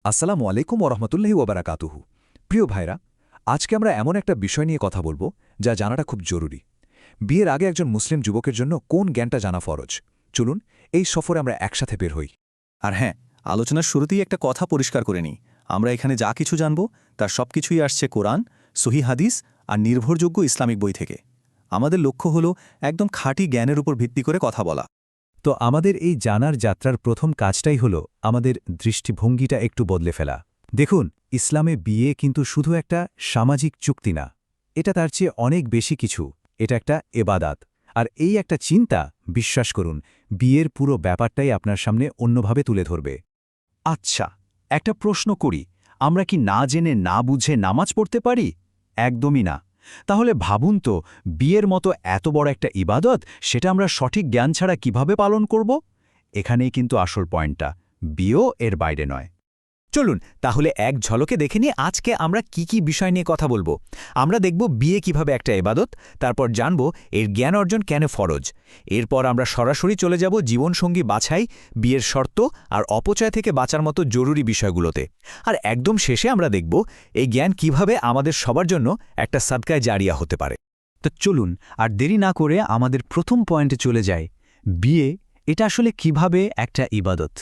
আসসালামু আলাইকুম ওরহমতুল্লাহি ওবারাকাতুহু। প্রিয় ভাইরা, আজকে আমরা এমন একটা বিষয় নিয়ে কথা বলবো যা জানাটা খুব জরুরি। বিয়ের আগে একজন মুসলিম যুবকের জন্য কোন জ্ঞানটা জানা ফরজ। চলুন এই সফরে আমরা একসাথে বের হই। আর হ্যাঁ, আলোচনার শুরুতেই একটা কথা পরিষ্কার করে নিই। আমরা এখানে যা কিছু জানব তার সবকিছুই আসছে কোরআন, সহিহ হাদিস আর নির্ভরযোগ্য ইসলামিক বই থেকে। আমাদের লক্ষ্য হলো একদম খাঁটি জ্ঞানের উপর ভিত্তি করে কথা বলা। তো আমাদের এই জানার যাত্রার প্রথম কাজটাই হল আমাদের দৃষ্টিভঙ্গিটা একটু বদলে ফেলা। দেখুন, ইসলামে বিয়ে কিন্তু শুধু একটা সামাজিক চুক্তি না, এটা তার চেয়ে অনেক বেশি কিছু। এটা একটা এবাদাত। আর এই একটা চিন্তা, বিশ্বাস করুন, বিয়ের পুরো ব্যাপারটাই আপনার সামনে অন্যভাবে তুলে ধরবে। আচ্ছা, একটা প্রশ্ন করি, আমরা কি না জেনে না বুঝে নামাজ পড়তে পারি? একদমই না। তাহলে ভাবুন তো, বিয়ের মতো এত বড় একটা ইবাদত, সেটা আমরা সঠিক জ্ঞান ছাড়া কিভাবে পালন করব? এখানেই কিন্তু আসল পয়েন্টটা, বিয়েও এর বাইরে নয়। চলুন তাহলে এক ঝলকে দেখে নিই আজকে আমরা কি কি বিষয় নিয়ে কথা বলবো। আমরা দেখব বিয়ে কিভাবে একটা ইবাদত, তারপর জানব এর জ্ঞান অর্জন কেন ফরজ। এরপর আমরা সরাসরি চলে যাব জীবনসঙ্গী বাছাই, বিয়ের শর্ত আর অপচয় থেকে বাঁচার মতো জরুরি বিষয়গুলোতে। আর একদম শেষে আমরা দেখব এই জ্ঞান কিভাবে আমাদের সবার জন্য একটা সাদকায়ে জারিয়া হতে পারে। তো চলুন আর দেরি না করে আমাদের প্রথম পয়েন্টে চলে যাই। বিয়ে, এটা আসলে কিভাবে একটা ইবাদত?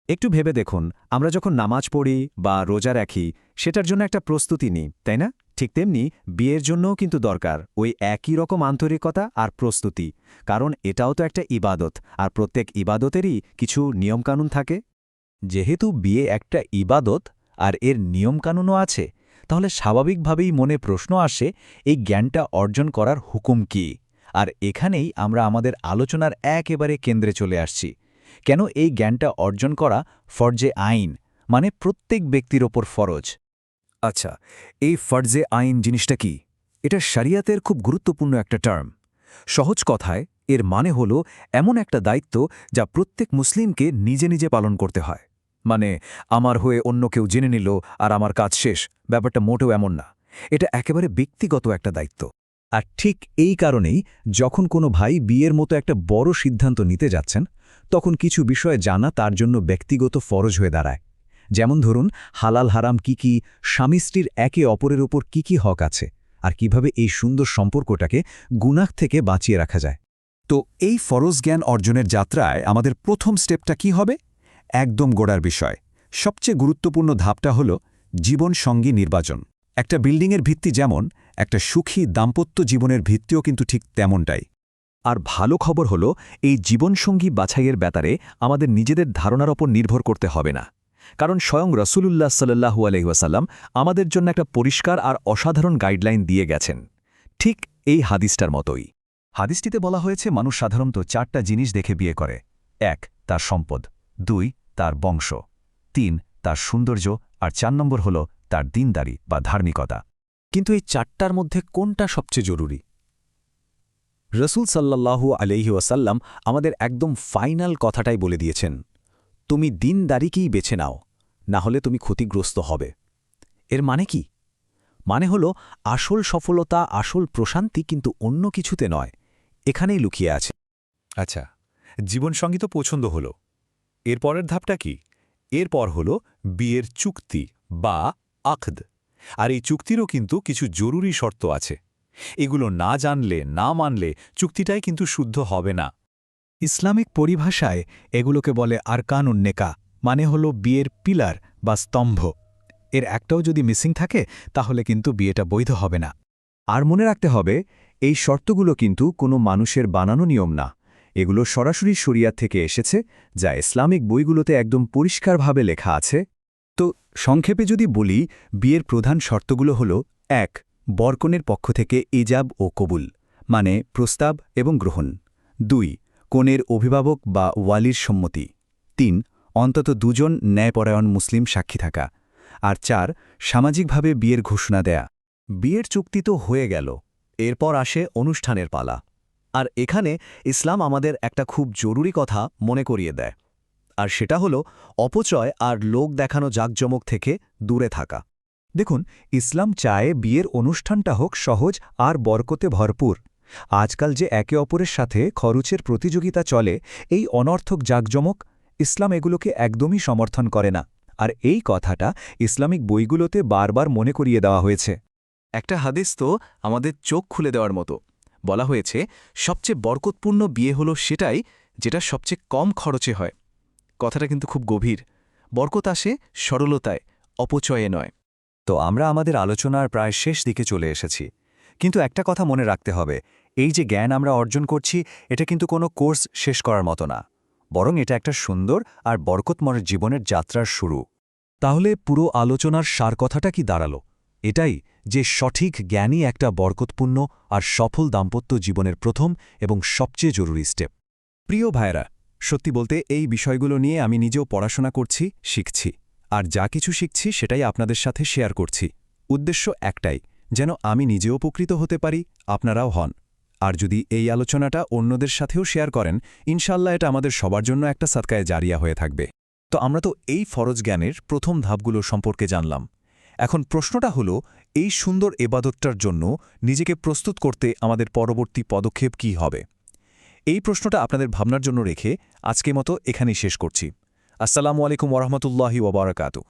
একটু ভেবে দেখুন, আমরা যখন নামাজ পড়ি বা রোজা রাখি, সেটার জন্য একটা প্রস্তুতি নিই, তাই না? ঠিক তেমনি বিয়ের জন্যও কিন্তু দরকার ওই একই রকম আন্তরিকতা আর প্রস্তুতি, কারণ এটাও তো একটা ইবাদত, আর প্রত্যেক ইবাদতেরই কিছু নিয়মকানুন থাকে। যেহেতু বিয়ে একটা ইবাদত আর এর নিয়মকানুনও আছে, তাহলে স্বাভাবিকভাবেই মনে প্রশ্ন আসে, এই জ্ঞানটা অর্জন করার হুকুম কি? আর এখানেই আমরা আমাদের আলোচনার একেবারে কেন্দ্রে চলে আসছি। কেন এই জ্ঞানটা অর্জন করা ফরজে আইন, মানে প্রত্যেক ব্যক্তির ওপর ফরজ? আচ্ছা, এই ফরজে আইন জিনিসটা কি? এটা শরিয়াতের খুব গুরুত্বপূর্ণ একটা টার্ম। সহজ কথায় এর মানে হল এমন একটা দায়িত্ব যা প্রত্যেক মুসলিমকে নিজে নিজে পালন করতে হয়। মানে আমার হয়ে অন্য কেউ জেনে নিল আর আমার কাজ শেষ, ব্যাপারটা মোটেও এমন না। এটা একেবারে ব্যক্তিগত একটা দায়িত্ব। আর ঠিক এই কারণেই যখন কোনো ভাই বিয়ের মতো একটা বড় সিদ্ধান্ত নিতে যাচ্ছেন, তখন কিছু বিষয় জানা তার জন্য ব্যক্তিগত ফরজ হয়ে দাঁড়ায়। যেমন ধরুন, হালাল হারাম কি, স্বামী স্ত্রীর একে অপরের ওপর কি হক আছে, আর কিভাবে এই সুন্দর সম্পর্কটাকে গুনাহ থেকে বাঁচিয়ে রাখা যায়। তো এই ফরজ জ্ঞান অর্জনের যাত্রায় আমাদের প্রথম স্টেপটা কি হবে? একদম গোড়ার বিষয়, সবচেয়ে গুরুত্বপূর্ণ ধাপটা হল জীবনসঙ্গী নির্বাচন। একটা বিল্ডিংয়ের ভিত্তি যেমন, একটা সুখী দাম্পত্য জীবনের ভিত্তিও কিন্তু ঠিক তেমনটাই। আর ভালো খবর হল, এই জীবনসঙ্গী বাছাইয়ের ব্যাপারে আমাদের নিজেদের ধারণার ওপর নির্ভর করতে হবে না, কারণ স্বয়ং রাসূলুল্লাহ সাল্লাল্লাহু আলাইহি ওয়াসাল্লাম আমাদের জন্য একটা পরিষ্কার আর অসাধারণ গাইডলাইন দিয়ে গেছেন, ঠিক এই হাদিসটার মতোই। হাদিসটিতে বলা হয়েছে, মানুষ সাধারণত 4টা জিনিস দেখে বিয়ে করে। 1, তার সম্পদ; 2, তার বংশ; 3, তার সৌন্দর্য; আর 4 নম্বর হল তার দ্বীনদারি বা ধার্মিকতা। কিন্তু এই 4টার মধ্যে কোনটা সবচেয়ে জরুরি? রাসূল সাল্লাল্লাহু আলাইহি ওয়াসাল্লাম আমাদের একদম ফাইনাল কথাটাই বলে দিয়েছেন, তুমি দ্বীনদারিকেই বেছে নাও, না হলে তুমি ক্ষতিগ্রস্ত হবে। এর মানে কি? মানে হল আসল সফলতা, আসল প্রশান্তি কিন্তু অন্য কিছুতে নয়, এখানেই লুকিয়ে আছে। আচ্ছা, জীবনসঙ্গী তো পছন্দ হল, এরপরের ধাপটা কি? এরপর হল বিয়ের চুক্তি বা আকদ। আর এই চুক্তিরও কিন্তু কিছু জরুরি শর্ত আছে। এগুলো না জানলে, না মানলে চুক্তিটাই কিন্তু শুদ্ধ হবে না। ইসলামিক পরিভাষায় এগুলোকে বলে আরকানুন নেকাহ, মানে হল বিয়ের পিলার বা স্তম্ভ। এর একটাও যদি মিসিং থাকে, তাহলে কিন্তু বিয়েটা বৈধ হবে না। আর মনে রাখতে হবে, এই শর্তগুলো কিন্তু কোনো মানুষের বানানো নিয়ম না, এগুলো সরাসরি শরিয়াত থেকে এসেছে, যা ইসলামিক বইগুলোতে একদম পরিষ্কারভাবে লেখা আছে। তো সংক্ষেপে যদি বলি, বিয়ের প্রধান শর্তগুলো হল: 1, বরকনের পক্ষ থেকে ইজাব ও কবুল, মানে প্রস্তাব এবং গ্রহণ; 2, কনের অভিভাবক বা ওয়ালির সম্মতি; 3, অন্তত 2 জন ন্যায়পরায়ণ মুসলিম সাক্ষী থাকা; আর 4, সামাজিকভাবে বিয়ের ঘোষণা দেয়া। বিয়ের চুক্তি তো হয়ে গেল, এরপর আসে অনুষ্ঠানের পালা। আর এখানে ইসলাম আমাদের একটা খুব জরুরি কথা মনে করিয়ে দেয়, আর সেটা হলো অপচয় আর লোক দেখানো জাঁকজমক থেকে দূরে থাকা। দেখুন, ইসলাম চায় বিয়ের অনুষ্ঠানটা হোক সহজ আর বরকতে ভরপুর। আজকাল যে একে অপরের সাথে খরচের প্রতিযোগিতা চলে, এই অনর্থক জাঁকজমক, ইসলাম এগুলোকে একদমই সমর্থন করে না। আর এই কথাটা ইসলামিক বইগুলোতে বারবার মনে করিয়ে দেওয়া হয়েছে। একটা হাদিস তো আমাদের চোখ খুলে দেওয়ার মতো। বলা হয়েছে সবচেয়ে বরকতপূর্ণ বিয়ে হলো সেটাই যেটা সবচেয়ে কম খরচে হয়। কথাটা কিন্তু খুব গভীর। বরকত আসে সরলতায়, অপচয়ে নয়। তো আমরা আমাদের আলোচনার প্রায় শেষ দিকে চলে এসেছি, কিন্তু একটা কথা মনে রাখতে হবে, এই যে জ্ঞান আমরা অর্জন করছি এটা কিন্তু কোনো কোর্স শেষ করার মতো না, বরং এটা একটা সুন্দর আর বরকতময় জীবনের যাত্রার শুরু। তাহলে পুরো আলোচনার সার কথাটা কি দাঁড়ালো? এটাই যে সঠিক জ্ঞানই একটা বরকতপূর্ণ আর সফল দাম্পত্য জীবনের প্রথম এবং সবচেয়ে জরুরি স্টেপ। প্রিয় ভাইরা, সত্যি বলতে এই বিষয়গুলো নিয়ে আমি নিজেও পড়াশোনা করছি, শিখছি, আর যা কিছু শিখছি সেটাই আপনাদের সাথে শেয়ার করছি। উদ্দেশ্য একটাই, যেন আমি নিজেও উপকৃত হতে পারি, আপনারাও হন। আর যদি এই আলোচনাটা অন্যদের সাথেও শেয়ার করেন, ইনশাল্লাহ এটা আমাদের সবার জন্য একটা সাদকায়ে জারিয়া হয়ে থাকবে। তো আমরা তো এই ফরজ জ্ঞানের প্রথম ধাপগুলো সম্পর্কে জানলাম। এখন প্রশ্নটা হলো, এই সুন্দর এবাদতটার জন্য নিজেকে প্রস্তুত করতে আমাদের পরবর্তী পদক্ষেপ কী হবে? এই প্রশ্নটা আপনাদের ভাবনার জন্য রেখে আজকের মতো এখানেই শেষ করছি। আসসালামু আলাইকুম ওয়া রাহমাতুল্লাহি ওয়া বারাকাতুহু।